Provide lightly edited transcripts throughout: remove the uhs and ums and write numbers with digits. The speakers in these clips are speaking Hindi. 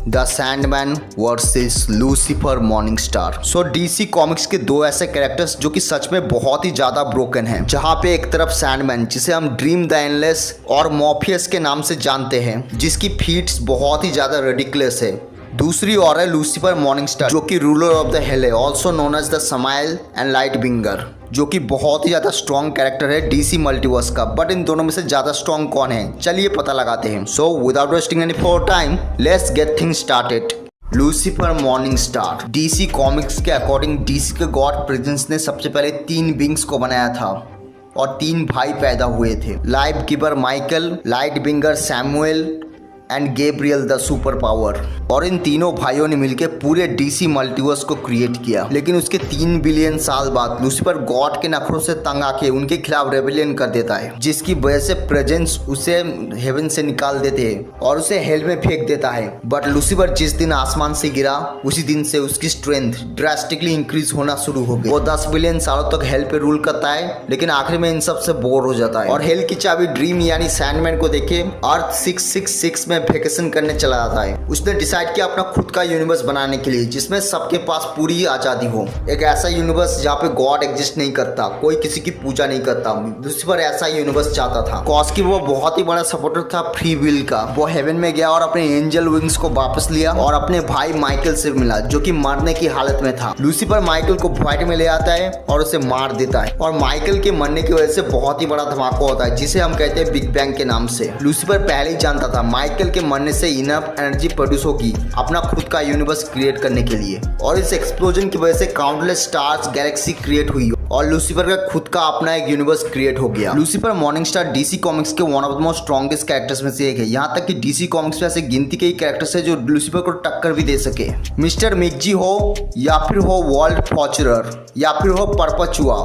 The Sandman versus Lucifer Morningstar. So DC comics के दो ऐसे कैरेक्टर्स जो कि सच में बहुत ही ज्यादा ब्रोकन हैं। जहां पे एक तरफ सैंडमैन जिसे हम ड्रीम द एंडलेस और मॉर्फियस के नाम से जानते हैं, जिसकी फीट्स बहुत ही ज्यादा रेडिकुलस है। दूसरी ओर है लूसीफर मॉर्निंगस्टार जो कि रूलर ऑफ द हेल है, ऑल्सो नोन एज द समाइल एंड लाइट बिंगर, जो कि बहुत ही ज्यादा स्ट्रॉन्ग कैरेक्टर है डीसी मल्टीवर्स का। बट इन दोनों में से ज्यादा स्ट्रॉन्ग कौन है, चलिए पता लगाते हैं। So without wasting any for time, let's get things started. Lucifer Morningstar DC comics के अकॉर्डिंग डीसी के गॉड प्रेजेंस ने सबसे पहले 3 विंग्स को बनाया था और 3 भाई पैदा हुए थे, life giver Michael, light bringer Samuel and Gabriel the super power. और इन तीनों भाइयों ने मिलकर पूरे डीसी मल्टीवर्स को क्रिएट किया। लेकिन उसके 3 बिलियन साल बाद लूसीफर गॉड के नखरों से तंग आके उनके खिलाफ रेबेलियन कर देता है, जिसकी वजह से प्रेजेंस उसे हेवन से निकाल देते हैं और उसे हेल में फेंक देता है। बट लूसीफर जिस दिन आसमान से गिरा उसी दिन से उसकी स्ट्रेंथ ड्रास्टिकली इंक्रीज होना शुरू हो गई। वो 10 बिलियन सालों तक हेल पे रूल करता है, लेकिन आखिर में इन सब से बोर हो जाता है और हेल की चाबी ड्रीम यानी सैंडमैन को देके अर्थ 666 में वेकेशन करने चला जाता है। उसने डिसाइड किया अपना खुद का यूनिवर्स बनाने के लिए, जिसमें सबके पास पूरी आजादी हो। एक ऐसा यूनिवर्स जहाँ पे गॉड एग्जिस्ट नहीं करता, कोई किसी की पूजा नहीं करता। लूसीफर ऐसा यूनिवर्स चाहता था। कॉज की वो बहुत ही बड़ा सपोर्टर था फ्री विल का। वो हेवन में गया और अपने एंजल विंग्स को वापस लिया और अपने भाई माइकल से मिला, जो कि मरने की हालत में था। लूसीफर माइकल को भॉइड में ले आता है और उसे मार देता है और माइकल के मरने की वजह से बहुत ही बड़ा धमाका होता है, जिसे हम कहते हैं बिग बैंग के नाम से। लूसीफर पहले ही जानता था माइकल के मरने से इनफ एनर्जी प्रोड्यूस होगी अपना खुद का यूनिवर्स क्रिएट करने के लिए, और इस एक्सप्लोजन की वजह से काउंटलेस स्टार्स गैलेक्सी क्रिएट हुई और लूसीफर का खुद का अपना एक यूनिवर्स क्रिएट हो गया। लूसीफर मॉर्निंगस्टार डीसी कॉमिक्स के one of the most strongest characters में से एक है। यहाँ तक कि डीसी कॉमिक्स में ऐसे गिनती के कैरेक्टर्स है जो लूसीफर को टक्कर भी दे सके। मिस्टर मिक्जी हो या फिर हो वर्ल्ड फॉर्चरर या फिर हो Perpetua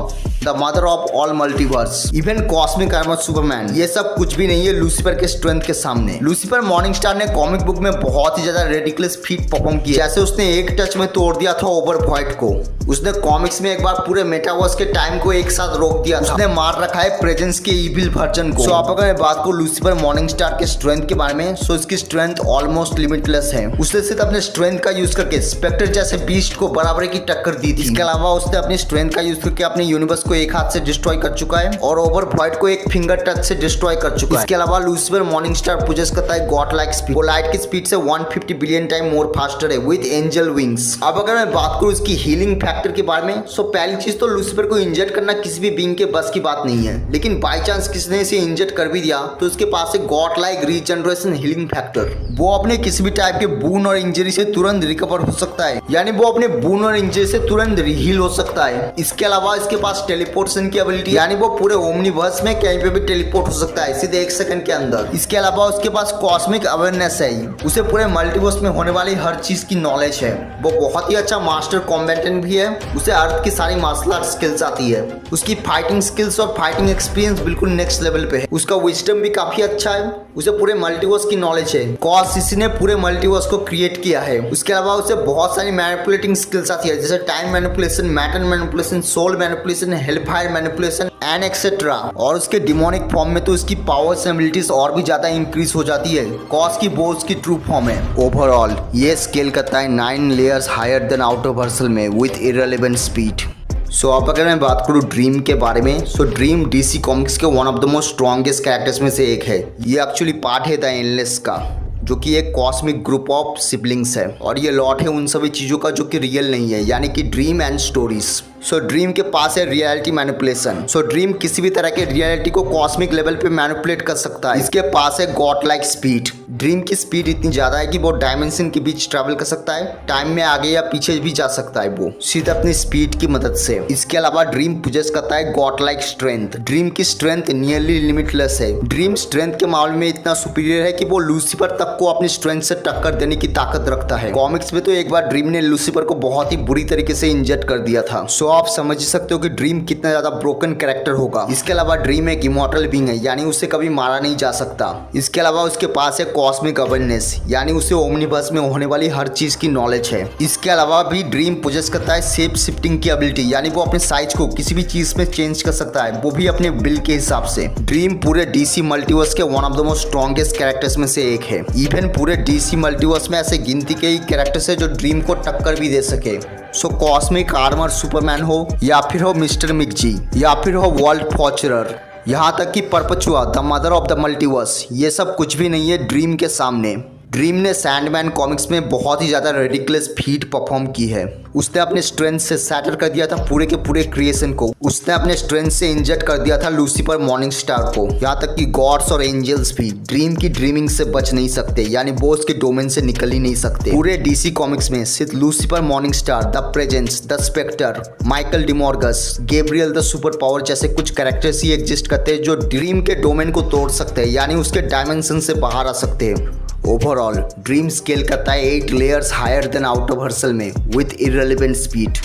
the mother of all multiverse, even cosmic armour Superman, ये सब कुछ भी नहीं है लूसीफर के स्ट्रेंथ के सामने। लूसीफर मॉर्निंगस्टार ने कॉमिक बुक में बहुत ही ज्यादा रेडिकुलस फीट परफॉर्म किया। जैसे उसने एक टच में तोड़ दिया था ओवरवॉइड को। उसने कॉमिक्स में एक बार पूरे मेटावर्स के टाइम को एक साथ रोक दिया था। उसने मार रखा है प्रेजेंस के इविल वर्जन को। सो आप अगर मैं बात करूं लूसीफर मॉर्निंगस्टार के स्ट्रेंथ के बारे में, सो इसकी स्ट्रेंथ ऑलमोस्ट लिमिटलेस है। उसने सिर्फ अपने स्ट्रेंथ का यूज करके स्पेक्टर जैसे बीस्ट को बराबरी की टक्कर दी थी। इसके अलावा उसने अपनी स्ट्रेंथ का यूज करके अपने यूनिवर्स को एक हाथ से डिस्ट्रॉय कर चुका है और ओवरवॉइड को एक फिंगर टच से डिस्ट्रॉय कर चुका है। इसके अलावा लूसीफर मॉर्निंगस्टार पोजेस करता है गॉड लाइक स्पीड। वो लाइट की स्पीड से 150 बिलियन टाइम मोर फास्टर है विद एंजल विंग्स। अब अगर मैं बात करूं इसकी हीलिंग फैक्टर के बारे में, सो पहली चीज तो लूसीफर को इंजर्ड करना किसी भी बीइंग के बस की बात नहीं है। लेकिन बाय चांस किसी ने इसे इंजर्ड कर भी दिया तो उसके पास एक God like regeneration healing factor. वो अपने किसी भी टाइप के बून और इंजरी से तुरंत रिकवर हो सकता है, यानी वो अपने बून और इंजरी से तुरंत हील हो सकता है। इसके अलावा इसके पास टेलीपोर्टेशन की एबिलिटी, यानी वो पूरे ओमनीवर्स में कहीं पे भी टेलीपोर्ट हो सकता है सीधे 1 सेकंड के अंदर। इसके अलावा उसके पास कॉस्मिक अवेयरनेस है, उसे पूरे मल्टीवर्स में होने वाली हर चीज की नॉलेज है। वो बहुत ही अच्छा मास्टर कॉम्बैटेंट भी है, उसे अर्थ की सारी मार्शल आर्ट स्किल्स आती है। उसकी फाइटिंग स्किल्स और फाइटिंग एक्सपीरियंस बिल्कुल नेक्स्ट लेवल पे है। उसका विजडम भी काफी अच्छा है, उसे पूरे मल्टीवर्स की नॉलेज है। कॉज इसी ने पूरे मल्टीवर्स को क्रिएट किया है। उसके अलावा उसे बहुत सारी मैनिपुलेटिंग स्किल्स आती है, जैसे time manipulation, matter manipulation, soul manipulation, hellfire manipulation and etcetera. और उसके डिमोनिक फॉर्म में तो उसकी पावर्स एंड एबिलिटीज और भी ज्यादा इंक्रीज हो जाती है। कॉज की वो उसकी ट्रू फॉर्म है। ओवरऑल ये स्केल करता है 9 लेयर्स हायर देन आउटरवर्सल में विथ इररिलेवेंट स्पीड। सो अब अगर मैं बात करूँ ड्रीम के बारे में, सो ड्रीम डीसी कॉमिक्स के one of the most strongest characters में से एक है। ये एक्चुअली पार्ट है द एंडलेस का, जो कि एक कॉस्मिक ग्रुप ऑफ सिबलिंग्स है और ये लॉट है उन सभी चीज़ों का जो कि रियल नहीं है, यानी कि dream and stories. So dream के पास है रियलिटी मैनिपुलेशन। सो ड्रीम किसी भी तरह के रियलिटी को कॉस्मिक लेवल पे मैनिपुलेट कर सकता है। इसके पास है गॉड लाइक स्पीड। ड्रीम की स्पीड इतनी ज्यादा है कि वो डायमेंशन के बीच ट्रैवल कर सकता है, टाइम में आगे या पीछे भी जा सकता है वो सिर्फ अपनी स्पीड की मदद से। इसके अलावा ड्रीम पोजेस करता है गॉड लाइक स्ट्रेंथ। ड्रीम की स्ट्रेंथ नियरली लिमिटलेस है। ड्रीम स्ट्रेंथ के मामले में इतना सुपीरियर है कि वो लूसीफर तक को अपनी स्ट्रेंथ से टक्कर देने की ताकत रखता है। कॉमिक्स में तो एक बार ड्रीम ने लूसीफर को बहुत ही बुरी तरीके से इंजर्ड कर दिया था। सो आप समझ ही सकते हो कि ड्रीम कितना ज्यादा ब्रोकन कैरेक्टर होगा। इसके अलावा ड्रीम एक इमॉर्टल बीइंग है, यानी उसे कभी मारा नहीं जा सकता। इसके अलावा उसके पास है कॉस्मिक अवेयरनेस, यानी उसे ओमनिवर्स में होने वाली हर चीज की नॉलेज है। इसके अलावा भी ड्रीम पोजेस करता है शेप शिफ्टिंग की एबिलिटी, यानी वो अपने साइज को किसी भी चीज में चेंज कर सकता है, वो भी अपने बिल के हिसाब से। ड्रीम पूरे डीसी मल्टीवर्स के one of the most strongest characters में से एक है। इवन पूरे डीसी मल्टीवर्स में ऐसे गिनती के ही कैरेक्टर्स है जो ड्रीम को टक्कर भी दे सके। सो कॉस्मिक आर्मर सुपरमैन हो, या फिर हो मिस्टर मिकजी, या फिर हो वर्ल्ड फॉर्चरर, यहाँ तक कि Perpetua the mother of the multiverse, ये सब कुछ भी नहीं है ड्रीम के सामने। ड्रीम ने सैंडमैन कॉमिक्स में बहुत ही ज़्यादा रेडिकुलस फीट परफॉर्म की है। उसने अपने स्ट्रेंथ से सैटर कर दिया था पूरे के पूरे क्रिएशन को। उसने अपने स्ट्रेंथ से इंजेक्ट कर दिया था लूसीफर मॉर्निंग स्टार को। यहाँ तक कि गॉड्स और एंजल्स भी ड्रीम की ड्रीमिंग से बच नहीं सकते, यानी वो उसके डोमेन से निकल ही नहीं सकते। पूरे डीसी कॉमिक्स में सिर्फ Lucifer Morningstar, the Presence, the Spectre, Michael Demiurgos, Gabriel the super power जैसे कुछ कैरेक्टर्स ही एग्जिस्ट करते हैं जो ड्रीम के डोमेन को तोड़ सकते हैं, यानी उसके डायमेंशन से बाहर आ सकते हैं। ओवरऑल ड्रीम स्केल करता है 8 layers higher than out of हर्सल में विथ इररिलेवेंट स्पीड।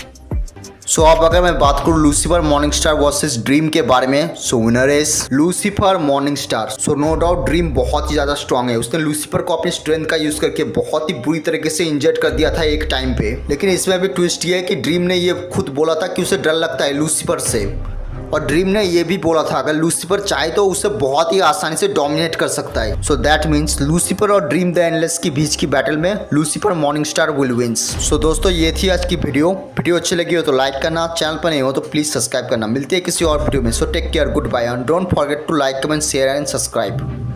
सो अब अगर मैं बात करूँ Lucifer Morningstar versus Dream के बारे में, so winner is Lucifer Morningstar. So no doubt Dream बहुत ही ज्यादा स्ट्रांग है। उसने लूसीफर को अपनी स्ट्रेंथ का यूज करके बहुत ही बुरी तरीके से इंजर्ड कर दिया था एक टाइम पे। लेकिन इसमें भी ट्विस्ट ये है कि ड्रीम ने ये खुद बोला था कि उसे डर लगता है लूसीफर से, और ड्रीम ने ये भी बोला था अगर लूसीफर चाहे तो उसे बहुत ही आसानी से डोमिनेट कर सकता है। सो दैट मीन्स लूसीफर और ड्रीम द एंडलेस के बीच की बैटल में Lucifer Morningstar will wins. So दोस्तों ये थी आज की वीडियो अच्छी लगी हो तो लाइक करना, चैनल पर नहीं हो तो प्लीज सब्सक्राइब करना। मिलते हैं किसी और वीडियो में। So take care, goodbye and don't forget to like, comment, share and subscribe.